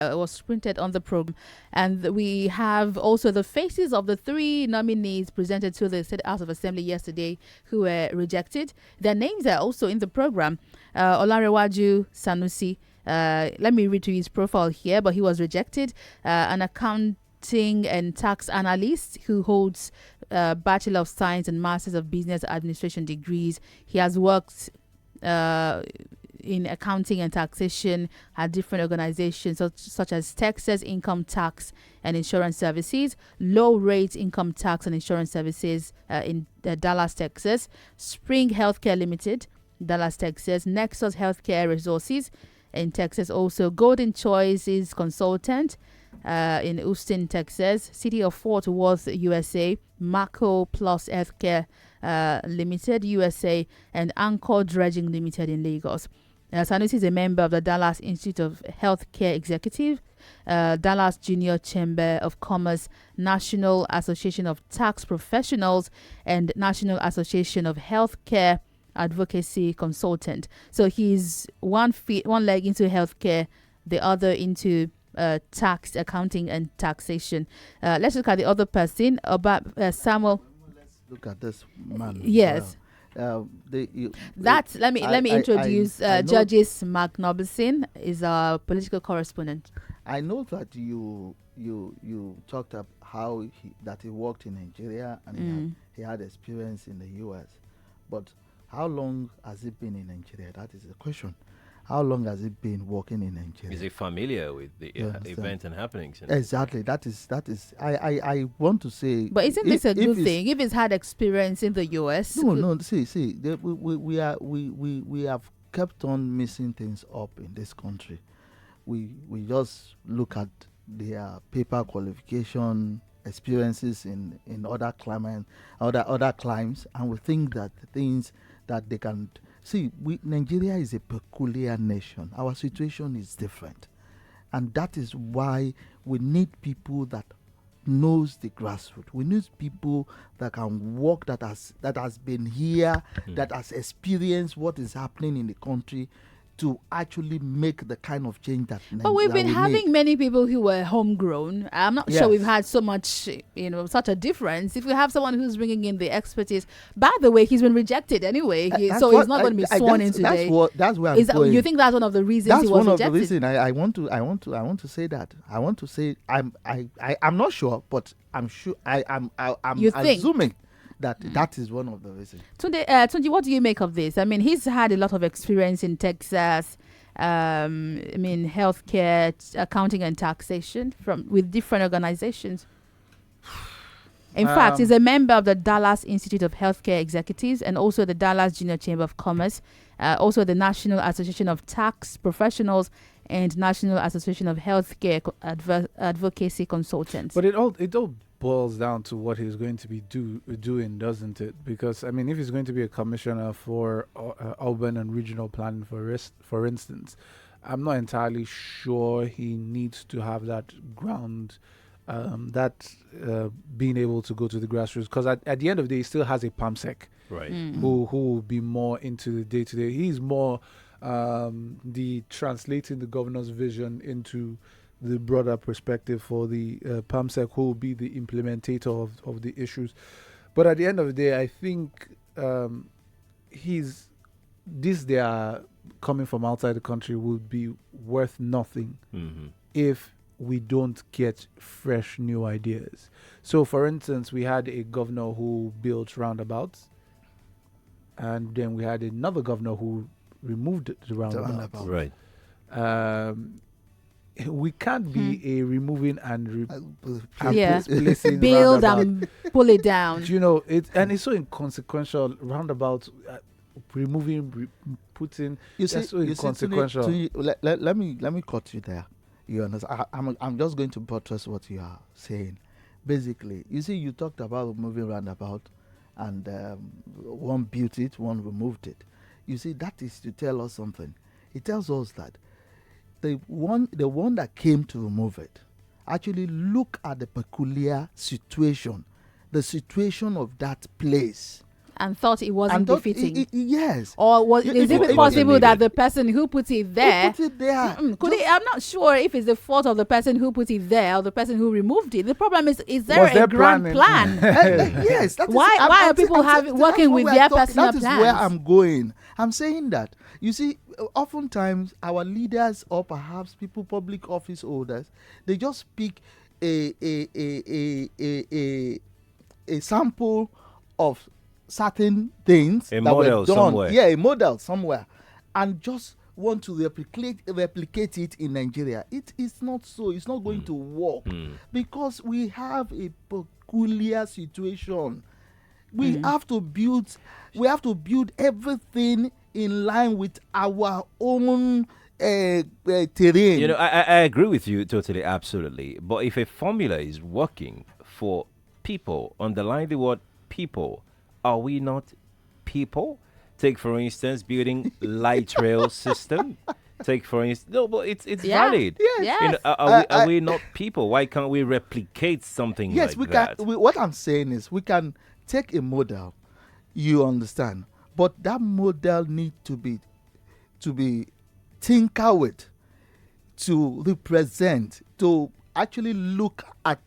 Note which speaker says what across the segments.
Speaker 1: was printed on the program. And we have also the faces of the three nominees presented to the State House of Assembly yesterday who were rejected. Their names are also in the program. Olarewaju Sanusi, let me read to his profile here, but he was rejected. An accounting and tax analyst who holds Bachelor of Science and Masters of Business Administration degrees. He has worked in accounting and taxation at different organizations such as Texas Income Tax and Insurance Services, Low Rate Income Tax and Insurance Services in Dallas, Texas, Spring Healthcare Limited, Dallas, Texas, Nexus Healthcare Resources in Texas, also Golden Choices Consultant in Houston, Texas, City of Fort Worth, USA, Marco Plus Healthcare Limited, USA, and Anchor Dredging Limited in Lagos. Sanusi is a member of the Dallas Institute of Healthcare Executive, Dallas Junior Chamber of Commerce, National Association of Tax Professionals, and National Association of Healthcare Advocacy Consultant. So he's one leg into healthcare, the other into tax, accounting, and taxation. Let's look at the other person, about Samuel.
Speaker 2: Let's look at this man.
Speaker 1: Yes. Let me introduce Judges Mark Nobleson, is our political correspondent.
Speaker 2: I know that you talked about how he worked in Nigeria and he had experience in the US, but how long has he been in Nigeria? That is the question. How long has he been working in Nigeria?
Speaker 3: Is he familiar with the events and happenings?
Speaker 2: Exactly. That is. I want to say.
Speaker 1: But isn't this a good thing? If he's had experience in the US?
Speaker 2: No. See. We have kept on missing things up in this country. We just look at their paper qualification experiences in other climes, and we think that the things that they can. See, Nigeria is a peculiar nation. Our situation is different. And that is why we need people that knows the grassroots. We need people that can work, that has been here, that has experienced what is happening in the country, to actually make the kind of change that.
Speaker 1: But we've been having many people who were homegrown. I'm not sure we've had so much, such a difference. If we have someone who's bringing in the expertise, by the way, he's been rejected anyway, so he's not going to be sworn in today.
Speaker 2: That's where I'm going.
Speaker 1: You think that's one of the reasons he was rejected? That's one of the reasons.
Speaker 2: I want to say that. I want to say I'm not sure, but I'm sure I'm assuming that is one of the reasons.
Speaker 1: Tunji, what do you make of this? I mean, he's had a lot of experience in Texas, healthcare, accounting and taxation with different organizations. In fact, he's a member of the Dallas Institute of Healthcare Executives and also the Dallas Junior Chamber of Commerce, also the National Association of Tax Professionals and National Association of Healthcare Advocacy Consultants.
Speaker 4: But it all boils down to what he's going to be doing, doesn't it? Because if he's going to be a commissioner for urban and regional planning, for instance, I'm not entirely sure he needs to have that ground, being able to go to the grassroots. Because at the end of the day, he still has a PAMSEC,
Speaker 3: right?
Speaker 4: Who will be more into the day to day. He's more the translating the governor's vision into the broader perspective for the PAMSEC, who will be the implementator of the issues. But at the end of the day, I think they are coming from outside the country would be worth nothing if we don't get fresh new ideas. So, for instance, we had a governor who built roundabouts, and then we had another governor who removed the roundabouts.
Speaker 3: Right.
Speaker 4: We can't be a removing and
Speaker 1: placing build and pull it down.
Speaker 4: It's so inconsequential. Roundabout, putting. That's so inconsequential.
Speaker 2: Let me cut you there. You understand? I'm just going to buttress what you are saying. Basically, you talked about moving roundabout, and one built it, one removed it. That is to tell us something. It tells us that the one that came to remove it actually look at the peculiar situation, the situation of that place,
Speaker 1: and thought it wasn't befitting.
Speaker 2: Yes.
Speaker 1: Or is it possible that the person who put it there,
Speaker 2: Could
Speaker 1: it, I'm not sure if it's the fault of the person who put it there or the person who removed it. The problem is there a grand plan?
Speaker 2: Yes.
Speaker 1: Why are people working with their personal
Speaker 2: plans?
Speaker 1: plans?
Speaker 2: That is where I'm going. I'm saying that, you see, oftentimes our leaders or perhaps people, public office holders, they just pick a sample of certain things
Speaker 3: that
Speaker 2: were done.
Speaker 3: Somewhere.
Speaker 2: Yeah, a model somewhere, and just want to replicate it in Nigeria. It is not so. It's not going to work because we have a peculiar situation. We have to build everything in line with our own terrain.
Speaker 3: You know, I agree with you totally, absolutely. But if a formula is working for people, underline the word people, are we not people? Take, for instance, building light rail system. Take, for instance, no, but it's valid.
Speaker 2: Yes.
Speaker 3: You know, are we not people? Why can't we replicate something
Speaker 2: yes,
Speaker 3: like
Speaker 2: we
Speaker 3: that?
Speaker 2: can. What I'm saying is we can take a model, you understand, but that model needs to be tinkered with, to represent, to actually look at,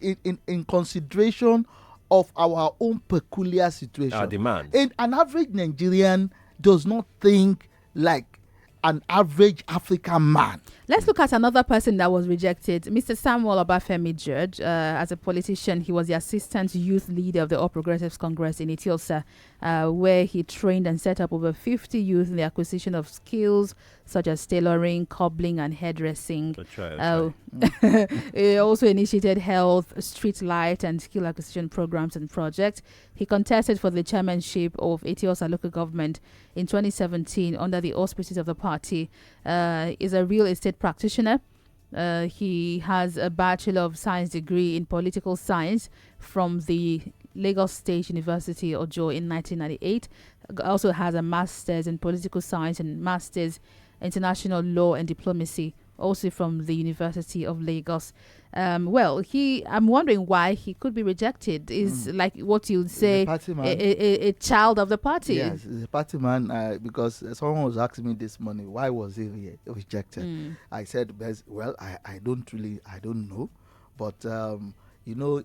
Speaker 2: in consideration of our own peculiar situation.
Speaker 3: Our demands.
Speaker 2: And an average Nigerian does not think like an average African man.
Speaker 1: Let's look at another person that was rejected. Mr. Samuel Obafemi George, as a politician, he was the assistant youth leader of the All Progressives Congress in Ethiopia, where he trained and set up over 50 youth in the acquisition of skills such as tailoring, cobbling, and hairdressing. He also initiated health, street light, and skill acquisition programs and projects. He contested for the chairmanship of Ethiopia local government in 2017 under the auspices of the party. Is a real estate practitioner. He has a Bachelor of Science degree in political science from the Lagos State University, Ojo, in 1998. Also has a Master's in political science and Master's international law and diplomacy, also from the University of Lagos. I'm wondering why he could be rejected. Is like what you'd say a child of the party.
Speaker 2: Yes, he's a party man, because someone was asking me this morning, why was he rejected? I said, well, I don't know. But, you know,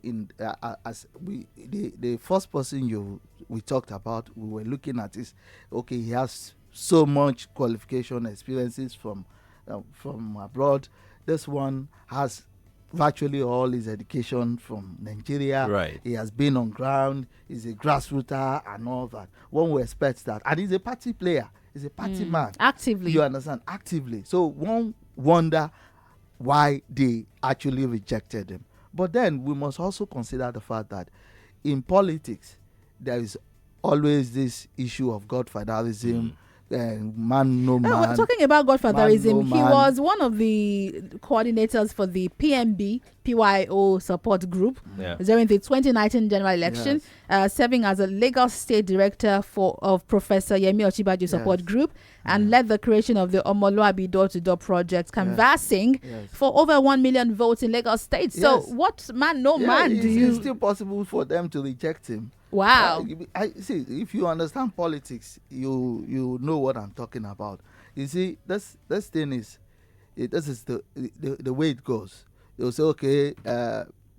Speaker 2: as the first person we talked about, we were looking at is, okay, he has so much qualification experiences from abroad. This one has virtually all his education from Nigeria.
Speaker 3: Right.
Speaker 2: He has been on ground. He's a grassrooter and all that. One will expect that. And he's a party player. He's a party man.
Speaker 1: Actively.
Speaker 2: You understand? Actively. So one wonder why they actually rejected him. But then we must also consider the fact that in politics, there is always this issue of godfatherism. Man no man.
Speaker 1: We're talking about godfatherism.
Speaker 2: Man, no
Speaker 1: he
Speaker 2: man.
Speaker 1: was one of the coordinators for the PMB PYO support group during the 2019 general election, serving as a Lagos State Director of Professor Yemi Osinbajo support group, and led the creation of the Omoluabi door-to-door project, canvassing for over 1 million votes in Lagos State. So what man do you...
Speaker 2: It's still possible for them to reject him.
Speaker 1: Wow.
Speaker 2: I see, if you understand politics, you know what I'm talking about. You see, this thing is, this is the way it goes. They'll say, okay,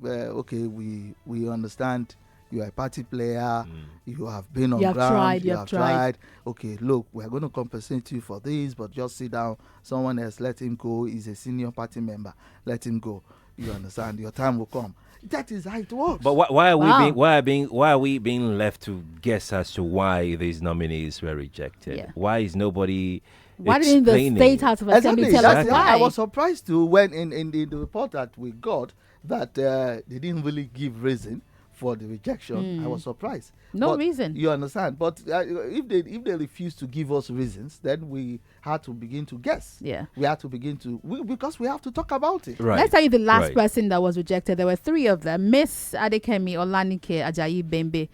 Speaker 2: we understand you are a party player, you have been on ground, you have tried. Okay, look, we're going to compensate you for this, but just sit down. Someone else, let him go. He's a senior party member. Let him go. You understand? Your time will come. That is how it works.
Speaker 3: But why are we being left to guess as to why these nominees were rejected?
Speaker 1: Yeah.
Speaker 3: Why is nobody?
Speaker 1: Why didn't the State House of Assembly tell us why?
Speaker 2: I was surprised too when in the report that we got that they didn't really give reason for the rejection. I was surprised.
Speaker 1: No reason.
Speaker 2: You understand? But if they refuse to give us reasons, then we had to begin to guess. Yeah. We had to begin to because we have to talk about it.
Speaker 1: Right. Let's tell you the last person that was rejected. There were 3 of them. Miss Adekemi Olanike Ajayi Bembe.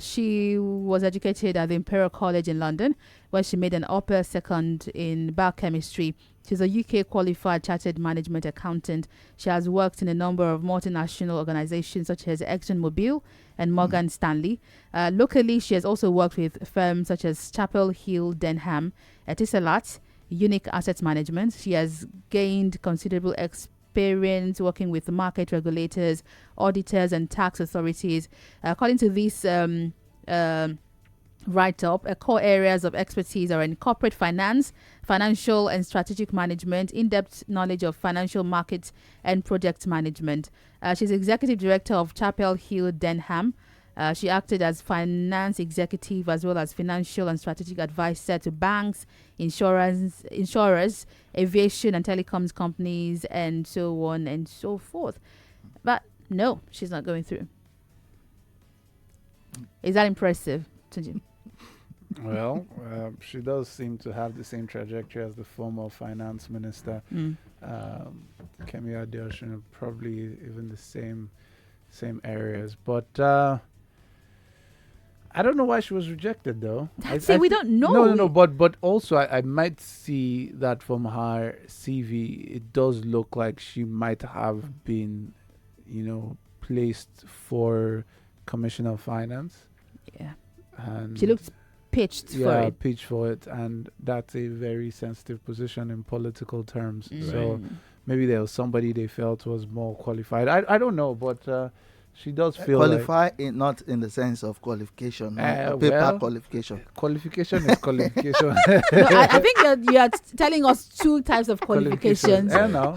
Speaker 1: She was educated at the Imperial College in London, where she made an upper second in biochemistry She's a UK qualified chartered management accountant. She has worked in a number of multinational organizations such as ExxonMobil and Morgan Stanley. Locally, she has also worked with firms such as Chapel Hill Denham, Etisalat, Unique Asset Management. She has gained considerable experience working with market regulators, auditors, and tax authorities. According to this write-up, core areas of expertise are in corporate finance, financial and strategic management, in-depth knowledge of financial markets, and project management. She's executive director of Chapel Hill Denham. She acted as finance executive as well as financial and strategic advisor to banks, insurers, aviation and telecoms companies, and so on and so forth. But no, she's not going through. Is that impressive, Tunji?
Speaker 4: Well, she does seem to have the same trajectory as the former finance minister, Kemi Adeosun, probably even the same areas. But I don't know why she was rejected, though.
Speaker 1: We don't know.
Speaker 4: No. But also, I might see that from her CV, it does look like she might have been, placed for Commissioner of Finance.
Speaker 1: Yeah.
Speaker 4: And
Speaker 1: She looked pitched for it.
Speaker 4: pitched for it, and that's a very sensitive position in political terms. So maybe there was somebody they felt was more qualified. I don't know, but she does feel
Speaker 2: qualify not in the sense of qualification, paper qualification.
Speaker 4: Qualification is qualification.
Speaker 1: No, I think you are telling us two types of qualifications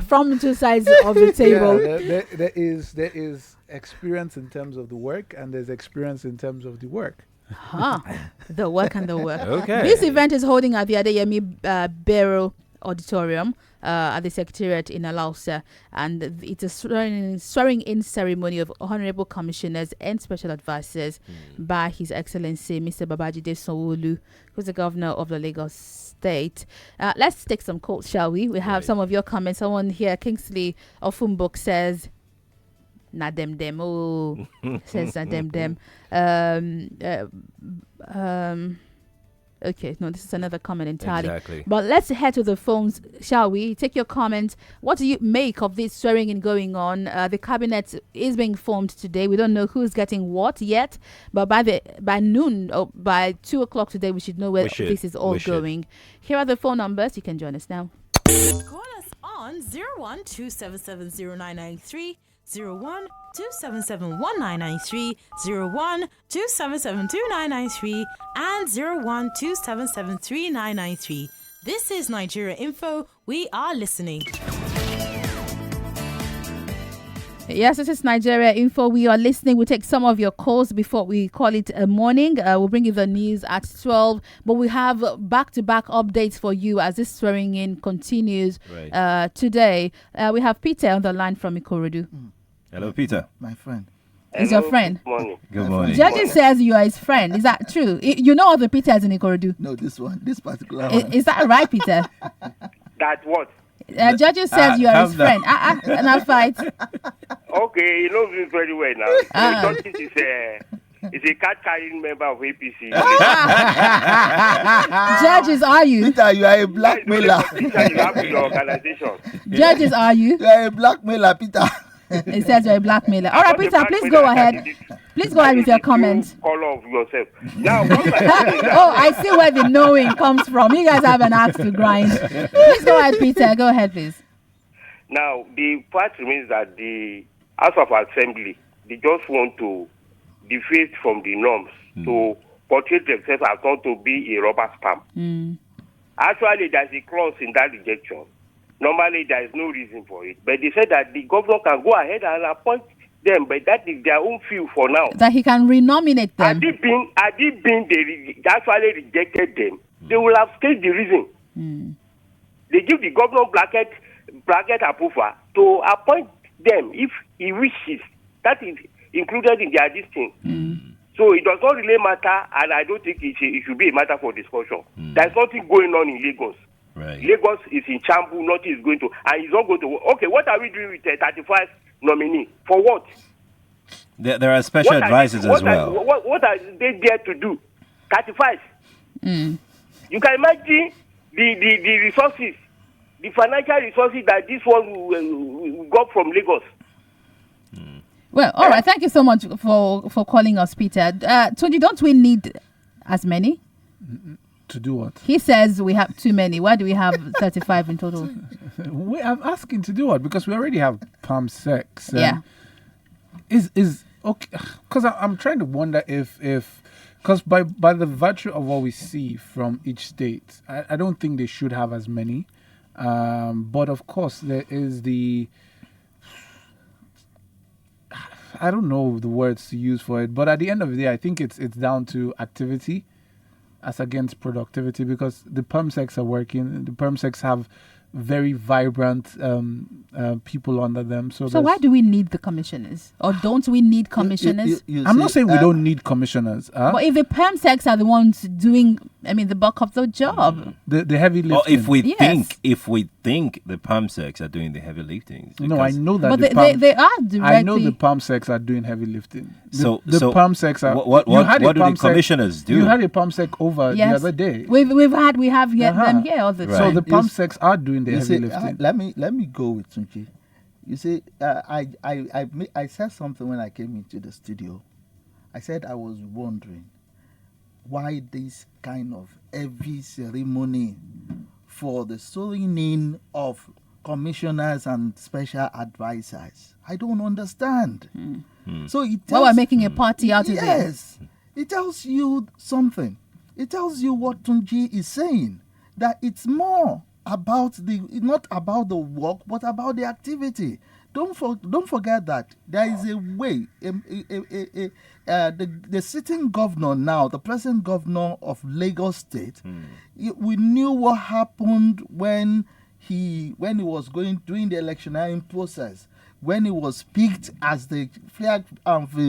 Speaker 1: from two sides of the table.
Speaker 4: Yeah, there is experience in terms of the work, and there's experience in terms of the work.
Speaker 1: The work and the work.
Speaker 3: Okay.
Speaker 1: This event is holding at the Adeyemi Barrow Auditorium at the Secretariat in Alausa, and it's a swearing-in ceremony of honorable commissioners and special advisors by His Excellency Mr. Babajide Sanwo-Olu, who's the governor of the Lagos State. Let's take some calls, shall we? We have some of your comments. Someone here, Kingsley Ofumbok, says, "Na dem oh," says "Na dem." Okay, no, this is another comment entirely.
Speaker 3: Exactly.
Speaker 1: But let's head to the phones, shall we? Take your comment. What do you make of this swearing-in going on? The cabinet is being formed today. We don't know who's getting what yet, but by noon or by 2 o'clock today, we should know where this is all going. Here are the phone numbers. You can join us now.
Speaker 5: Call us on 0127709993. 0127719993, 0127729993, and 0127739993. This is Nigeria Info. We are listening.
Speaker 1: Yes, this is Nigeria Info. We are listening. We'll take some of your calls before we call it a morning. We'll bring you the news at 12. But we have back-to-back updates for you as this swearing in continues today. We have Peter on the line from Ikorodu.
Speaker 3: Hello, Peter.
Speaker 2: My friend.
Speaker 1: Is your friend?
Speaker 6: Good morning.
Speaker 3: Good morning.
Speaker 1: Judges says you are his friend. Is that true? You know all the Peters in Ikorodu?
Speaker 2: No, this particular one.
Speaker 1: Is that right, Peter?
Speaker 6: That what?
Speaker 1: Judges says you are his friend. Not fight.
Speaker 6: Okay, you know me very well now. Justice is a card-carrying member of APC.
Speaker 1: Judges, are you?
Speaker 2: Peter, you are a blackmailer.
Speaker 6: You have your organization.
Speaker 1: Judges, are you?
Speaker 2: You are a blackmailer, Peter.
Speaker 1: It says you're a blackmailer. All right, Peter, please go ahead. Please go ahead with your comments.
Speaker 6: Color of yourself. Now, what
Speaker 1: I see where the knowing comes from. You guys have an axe to grind. Please go ahead, Peter. Go ahead, please.
Speaker 6: Now, the fact remains that the House of Assembly, they just want to deviate from the norms to portray themselves as not to be a rubber stamp. Actually, there's a clause in that rejection. Normally, there is no reason for it. But they said that the governor can go ahead and appoint them, but that is their own view for now.
Speaker 1: That he can renominate them.
Speaker 6: Had it been they actually rejected them, they will have stated the reason. They give the governor bracket approval to appoint them if he wishes. That is included in their listing. So it does not really matter, and I don't think it should be a matter for discussion. There's nothing going on in Lagos.
Speaker 3: Right.
Speaker 6: Lagos is in shambles, nothing is going to, and it's not going to. Okay, what are we doing with the 35 nominee? For what?
Speaker 3: There are special advisors as well.
Speaker 6: What are they there to do? 35. You can imagine the resources the financial resources that this one we got from Lagos.
Speaker 1: Well, all right. Thank you so much for calling us, Peter. Tunji, don't we need as many?
Speaker 4: To do what?
Speaker 1: He says we have too many. Why do we have 35 in total?
Speaker 4: I'm asking to do what? Because we already have Palm Sex.
Speaker 1: Yeah.
Speaker 4: Is okay? Because I'm trying to wonder if because by the virtue of what we see from each state, I don't think they should have as many. But of course, there is I don't know the words to use for it, but at the end of the day, I think it's down to activity as against productivity, because the perm secs are working. The perm secs have very vibrant people under them. So
Speaker 1: why do we need the commissioners? Or don't we need commissioners?
Speaker 4: I'm not saying we don't need commissioners.
Speaker 1: But if the perm secs are the ones doing, the bulk of the job.
Speaker 4: The heavy lifting.
Speaker 3: Or if we think the palm secs are doing the heavy lifting.
Speaker 4: No, I know that.
Speaker 1: But they are directly.
Speaker 4: I know the palm secs are doing heavy lifting.
Speaker 3: So
Speaker 4: palm secs are.
Speaker 3: What do the commissioners do?
Speaker 4: You had a palm sec over the other day.
Speaker 1: We have them here all the time.
Speaker 4: So the palm secs are doing the heavy lifting.
Speaker 2: Let me go with Tunji. You see, I said something when I came into the studio. I said I was wondering why this kind of heavy ceremony for the swearing in of commissioners and special advisors. I don't understand. So it tells,
Speaker 1: we're making a party out of it.
Speaker 2: Yes, it tells you something. It tells you what Tunji is saying, that it's more about not about the work, but about the activity. Don't forget that there is a way. The sitting governor now, the present governor of Lagos State, we knew what happened when he was during the electioneering process, when he was picked as the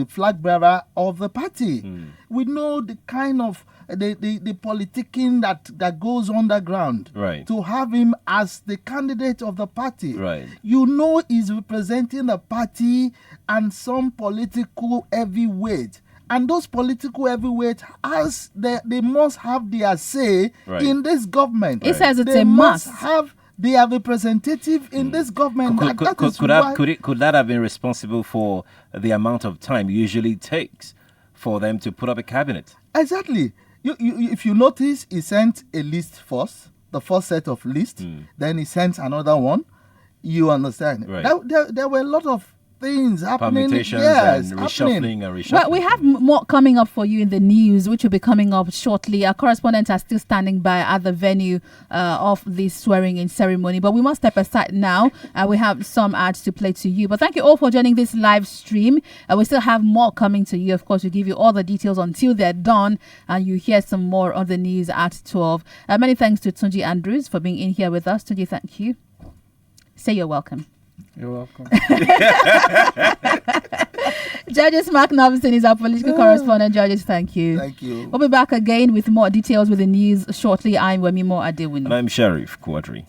Speaker 2: flag bearer of the party. We know the kind of the politicking that goes underground,
Speaker 3: right,
Speaker 2: to have him as the candidate of the party.
Speaker 3: Right.
Speaker 2: You know he's representing the party and some political heavyweight. And those political heavyweights, they must have their say in this government.
Speaker 1: It says it's
Speaker 2: they
Speaker 1: a
Speaker 2: must
Speaker 1: must.
Speaker 2: have their representative in this government.
Speaker 3: Could that have been responsible for the amount of time it usually takes for them to put up a cabinet?
Speaker 2: Exactly. If you notice, he sent a list first, the first set of lists, then he sent another one. You understand?
Speaker 3: Right.
Speaker 2: There were a lot of things happening.
Speaker 3: Permutations and reshuffling.
Speaker 1: Well, we have more coming up for you in the news, which will be coming up shortly. Our correspondents are still standing by at the venue of this swearing-in ceremony, but we must step aside now. We have some ads to play to you. But thank you all for joining this live stream. We still have more coming to you. Of course, we give you all the details until they're done, and you hear some more on the news at 12. Many thanks to Tunji Andrews for being in here with us. Tunji, thank you. Say you're welcome.
Speaker 4: You're welcome.
Speaker 1: Judges Mark Novinson is our political correspondent. Judges, thank you.
Speaker 2: Thank you.
Speaker 1: We'll be back again with more details with the news shortly. I'm Wemimo Adewinu.
Speaker 3: And I'm Sheriff Quadri.